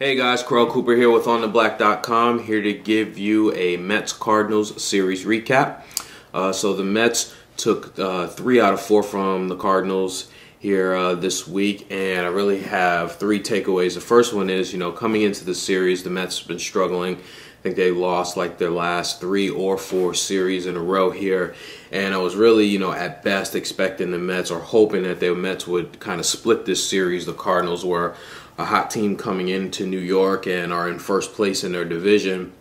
Hey guys, Carl Cooper here with OnTheBlack.com, here to give you a Mets-Cardinals series recap. So the Mets took 3 out of 4 from the Cardinals here this week, and I really have 3 takeaways. The first one is, coming into the series, the Mets have been struggling. I think they lost like their last 3 or 4 series in a row here, and I was really, at best expecting the Mets or hoping that the Mets would kind of split this series. The Cardinals were a hot team coming into New York and are in first place in their division,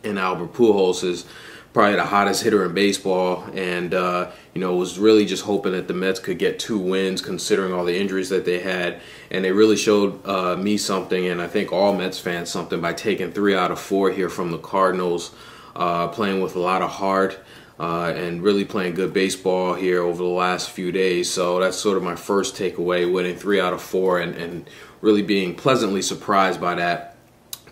and Albert Pujols is probably the hottest hitter in baseball, and was really just hoping that the Mets could get 2 wins considering all the injuries that they had, and they really showed me something, and I think all Mets fans something, by taking 3 out of 4 here from the Cardinals, playing with a lot of heart and really playing good baseball here over the last few days. So that's sort of my first takeaway, winning 3 out of 4 and really being pleasantly surprised by that.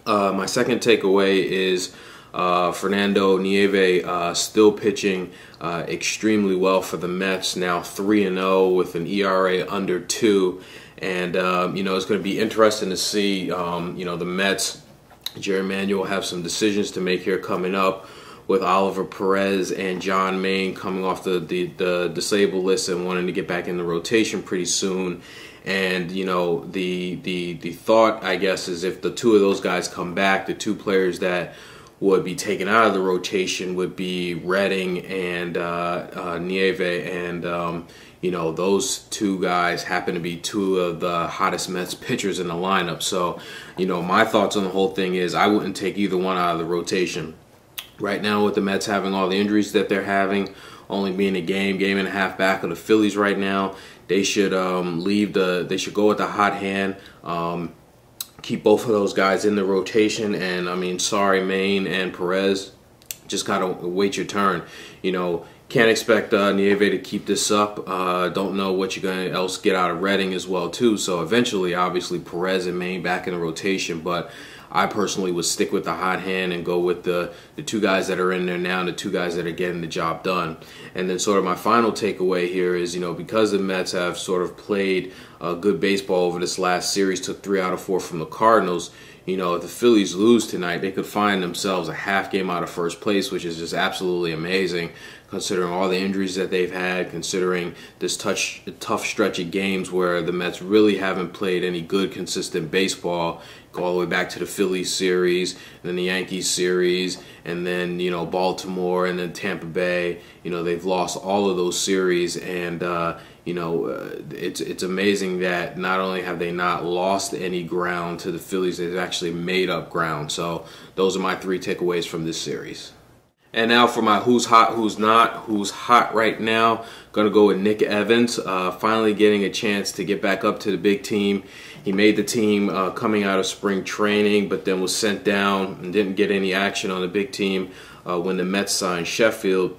My second takeaway is Fernando Nieve still pitching extremely well for the Mets, now 3-0 with an ERA under 2. And, it's going to be interesting to see, the Mets, Jerry Manuel, have some decisions to make here coming up with Oliver Perez and John Maine coming off the disabled list and wanting to get back in the rotation pretty soon. And, the thought, I guess, is if the 2 of those guys come back, the 2 players that would be taken out of the rotation would be Redding and Nieve, and those 2 guys happen to be 2 of the hottest Mets pitchers in the lineup. So, my thoughts on the whole thing is I wouldn't take either one out of the rotation. Right now, with the Mets having all the injuries that they're having, only being a game and a half back of the Phillies right now, they should they should go with the hot hand. Keep both of those guys in the rotation, and sorry, Maine and Perez, just gotta wait your turn. Can't expect Nieve to keep this up. Don't know what you're gonna else get out of Redding as well too. So eventually, obviously, Perez and Maine back in the rotation, but I personally would stick with the hot hand and go with the 2 guys that are in there now and the 2 guys that are getting the job done. And then sort of my final takeaway here is, because the Mets have sort of played good baseball over this last series, took 3 out of 4 from the Cardinals, if the Phillies lose tonight, they could find themselves a half game out of first place, which is just absolutely amazing considering all the injuries that they've had, considering this tough stretch of games where the Mets really haven't played any good, consistent baseball. Go all the way back to the Phillies series, and then the Yankees series, and then, Baltimore, and then Tampa Bay. They've lost all of those series, and, it's amazing that not only have they not lost any ground to the Phillies, they've actually made up ground. So those are my 3 takeaways from this series. And now for my who's hot, who's not. Who's hot right now, going to go with Nick Evans, finally getting a chance to get back up to the big team. He made the team coming out of spring training, but then was sent down and didn't get any action on the big team when the Mets signed Sheffield.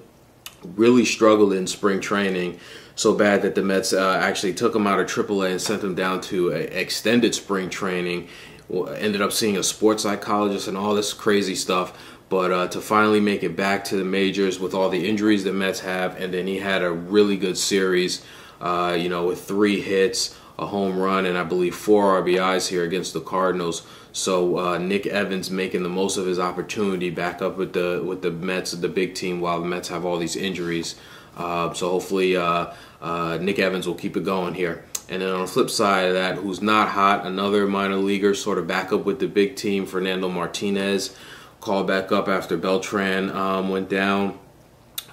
Really struggled in spring training, so bad that the Mets actually took him out of AAA and sent him down to extended spring training. Ended up seeing a sports psychologist and all this crazy stuff. But to finally make it back to the majors with all the injuries the Mets have, and then he had a really good series, with 3 hits, a home run, and I believe 4 RBIs here against the Cardinals. So Nick Evans making the most of his opportunity back up with the Mets, the big team, while the Mets have all these injuries. So hopefully Nick Evans will keep it going here. And then on the flip side of that, who's not hot, another minor leaguer sort of back up with the big team, Fernando Martinez. Called back up after Beltran went down.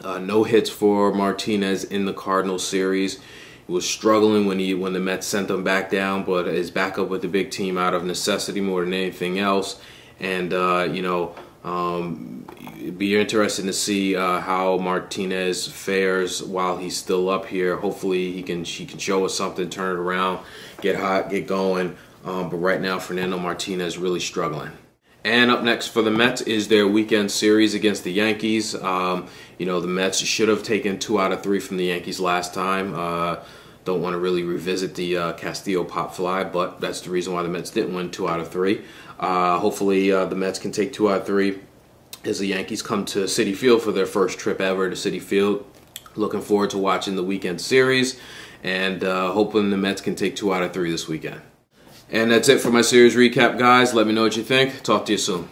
No hits for Martinez in the Cardinals series. He was struggling when the Mets sent him back down, but is back up with the big team out of necessity more than anything else. And it'd be interesting to see how Martinez fares while he's still up here. Hopefully he can show us something, turn it around, get hot, get going. But right now, Fernando Martinez really struggling. And up next for the Mets is their weekend series against the Yankees. The Mets should have taken 2 out of 3 from the Yankees last time. Don't want to really revisit the Castillo pop fly, but that's the reason why the Mets didn't win 2 out of 3. Hopefully the Mets can take 2 out of 3 as the Yankees come to Citi Field for their first trip ever to Citi Field. Looking forward to watching the weekend series, and hoping the Mets can take 2 out of 3 this weekend. And that's it for my series recap, guys. Let me know what you think. Talk to you soon.